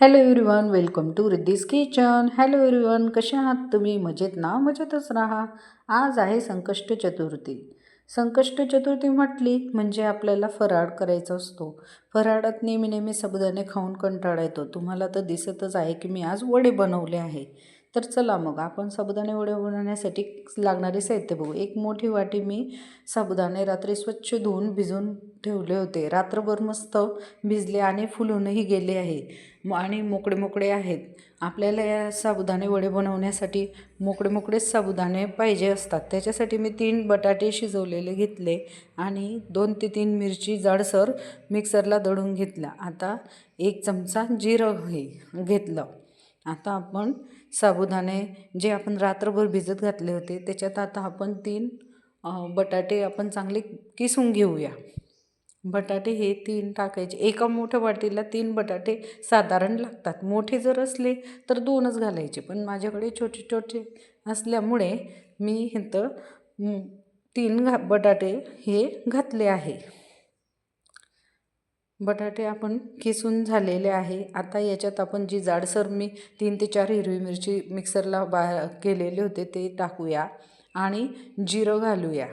Hello everyone, welcome to Riddhi's kitchen. Hello everyone, कसे आहात तुम्ही? मजेत ना? मजेतच राहा. आज आहे संकष्ट चतुर्थी. संकष्ट चतुर्थी म्हटली म्हणजे आपल्याला फराळ करायचा असतो. फराळात नेहमी साबुदाणे खाऊन कंटाळा येतो. तुम्हाला तर दिसतच आहे की मी आज वडे बनवले आहे. तर चला मग आपण साबुदाणे वडे बनवण्यासाठी लागणारे साहित्य बघू. एक मोठी वाटी मी साबुदाणे रात्री स्वच्छ धुवून भिजवून ठेवले होते. रात्रभर मस्त भिजले आणि फुलूनही गेले आहे आणि मोकळे मोकळे आहेत. आपल्याला या साबुदाणे वडे बनवण्यासाठी मोकळेच साबुदाणे पाहिजे असतात. त्याच्यासाठी मी 3 बटाटे शिजवलेले घेतले आणि 2 ते 3 मिरची जाडसर मिक्सरला दळून घेतला. आता 1 चमचा जिरं घेतलं. आता आपण साबुदाणे जे आपण रात्रभर भिजत घातले होते त्याच्यात आता आपण 3 बटाटे आपण चांगले किसून घेऊया. बटाटे हे 3 टाकायचे. एका मोठ्या वाटीला 3 बटाटे साधारण लागतात. मोठे जर असले तर 2च घालायचे, पण माझ्याकडे छोटे छोटे असल्यामुळे मी इथं 3 बटाटे हे घातले आहे. बटाटे आपण किसून झालेले आहे. आता याच्यात आपण जी जाडसर मी 3 ते 4 हिरवी मिरची मिक्सरला केलेले होते ते टाकूया आणि जिरं घालूया.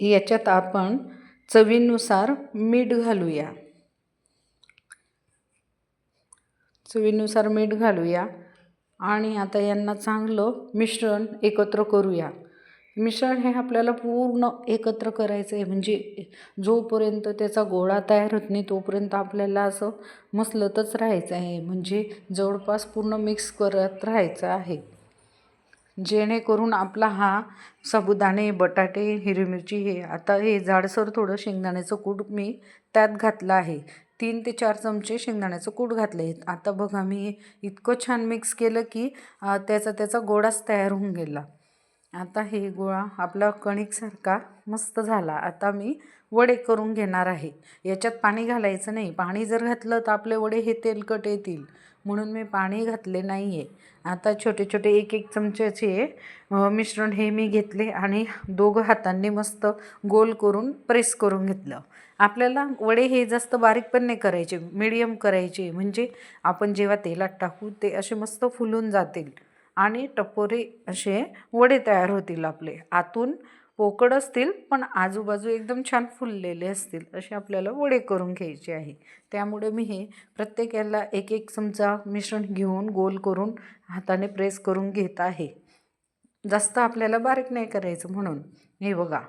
याच्यात आपण चवीनुसार मीठ घालूया. आणि आता यांना चांगलं मिश्रण एकत्र करूया. मिश्रण हे आपल्याला पूर्ण एकत्र करायचं आहे, म्हणजे जोपर्यंत त्याचा गोळा तयार होत नाही तोपर्यंत आपल्याला असं मसलतच राहायचं आहे, म्हणजे जवळपास पूर्ण मिक्स करत राहायचं आहे, जेणेकरून आपला हा साबुदाणे, बटाटे, हिरवी मिरची आता हे जाडसर थोडं शेंगदाण्याचं कूट मी त्यात घातलं आहे. 3 ते 4 चमचे शेंगदाण्याचं कूट घातले आहेत. आता बघा मी इतकं छान मिक्स केलं की त्याचा गोळाच तयार होऊन गेला. आता हे गोळा आपला कणिकसारखा मस्त झाला. आता मी वडे करून घेणार आहे. याच्यात पाणी घालायचं नाही. पाणी जर घातलं तर आपले वडे हे तेलकट येतील, म्हणून मी पाणी घातले नाही आहे. आता छोटे छोटे 1 चमच्याचे मिश्रण हे मी घेतले आणि दोघं हातांनी मस्त गोल करून प्रेस करून घेतलं. आपल्याला वडे हे जास्त बारीक पण नाही करायचे, मीडियम करायचे, म्हणजे आपण जेव्हा तेलात टाकू ते असे मस्त फुलून जातील आणि टपोरे असे वडे तयार होतील. आपले आतून पोकळ असतील पण आजूबाजू एकदम छान फुललेले असतील असे आपल्याला वडे करून घ्यायचे आहे. त्यामुळे मी हे प्रत्येक याला 1 चमचा मिश्रण घेऊन गोल करून हाताने प्रेस करून घेत आहे. जास्त आपल्याला बारीक नाही करायचं, म्हणून हे बघा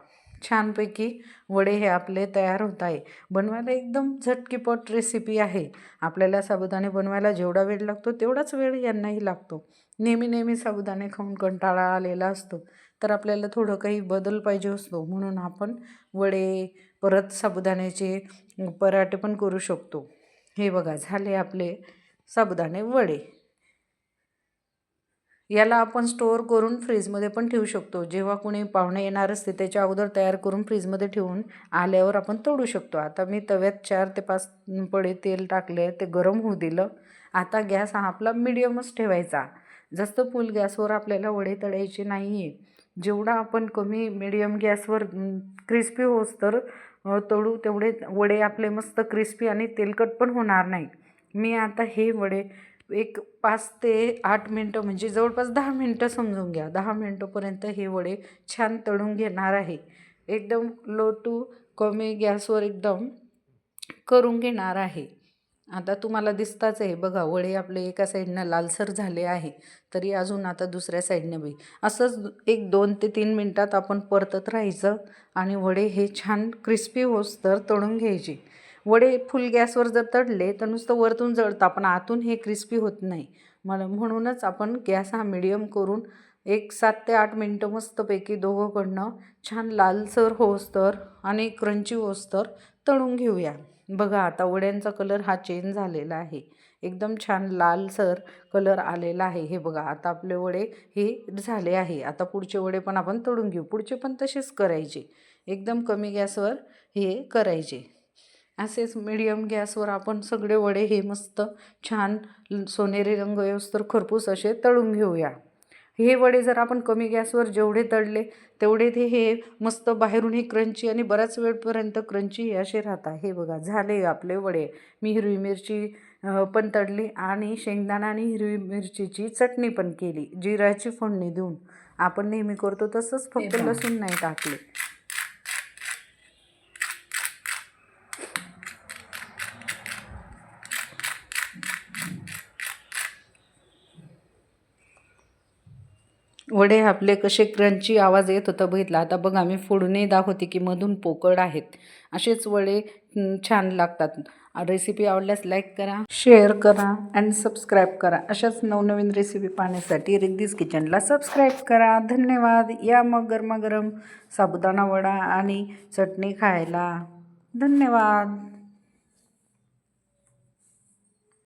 छानपैकी वडे हे आपले तयार होत आहे. बनवायला एकदम झटकीपट रेसिपी आहे. आपल्याला साबुदाणे बनवायला जेवढा वेळ लागतो तेवढाच वेळ यांनाही लागतो. नेहमी साबुदाणे खाऊन कंटाळा आलेला असतो, तर आपल्याला थोडं काही बदल पाहिजे असतो, म्हणून आपण वडे परत साबुदाण्याचे पराठे पण करू शकतो. हे बघा झाले आपले साबुदाणे वडे. याला आपण स्टोअर करून फ्रीजमध्ये पण ठेवू शकतो. जेव्हा कोणी पाहुणे येणार असते त्याच्या अगोदर तयार करून फ्रीजमध्ये ठेवून आल्यावर आपण तळू शकतो. आता मी तव्यात 4 ते 5 पळे तेल टाकले, ते गरम होऊ दिलं. आता गॅस हा आपला मीडियमच ठेवायचा. जास्त फुल गॅसवर आपल्याला वडे तळायचे नाही आहे. जेवढा आपण कमी मीडियम गॅसवर क्रिस्पी होस तर तळू तेवढे वडे आपले मस्त क्रिस्पी आणि तेलकट पण होणार नाही. मी आता हे वडे 5 ते 8 मिनटं, म्हणजे जवळपास 10 मिनटं समजून घ्या, 10 मिनटंपर्यंत हे वडे छान तळून घेणार आहे. एकदम लो टू कमी गॅसवर एकदम करून घेणार आहे. आता तुम्हाला दिसताच आहे बघा, वडे आपले एका साईडनं लालसर झाले आहे, तरी अजून आता दुसऱ्या साईडने बी असंच 2 ते 3 मिनटात आपण परतत राहायचं आणि वडे हे छान क्रिस्पी होस तर तळून घ्यायचे. वडे फुल गॅसवर जर तळले तर नुसतं वरतून जळतं, पण आतून हे क्रिस्पी होत नाही. म्हणूनच आपण गॅस हा मीडियम करून 7 ते 8 मिनटं मस्तपैकी दोघंकडनं छान लालसर होस तर आणि क्रंची होस तर तळून घेऊया. बघा आता वड्यांचा कलर हा चेंज झालेला आहे, एकदम छान लालसर कलर आलेला आहे. हे बघा आता आपले वडे हे झाले आहे. आता पुढचे वडे पण आपण तळून घेऊ. पुढचे पण तसेच करायचे, एकदम कमी गॅसवर हे करायचे. असेच मीडियम गॅसवर आपण सगळे वडे हे मस्त छान सोनेरी रंग येऊस तर खरपूस असे तळून घेऊया. हे वडे जर आपण कमी गॅसवर जेवढे तळले तेवढे ते हे मस्त बाहेरूनही क्रंची आणि बऱ्याच वेळपर्यंत क्रंची हे असे राहतात. हे बघा झाले आपले वडे. मी हिरवी मिरची पण तळली आणि शेंगदाणा आणि हिरवी मिरचीची चटणी पण केली जिऱ्याची फोडणी देऊन. आपण नेहमी करतो तसंच, फक्त लसूण नाही टाकले. वडे आपले कसे क्रंची आवाज येत होता बघितला. आता बघा मी फोडणी दाखवते की मधून पोकळ आहेत. असेच वडे छान लागतात. रेसिपी आवडल्यास लाईक करा, शेअर करा आणि सबस्क्राईब करा. अशाच नवनवीन रेसिपी पाहण्यासाठी रिद्धीज किचनला सबस्क्राईब करा. धन्यवाद. या मग गरमागरम साबुदाणा वडा आणि चटणी खायला. धन्यवाद.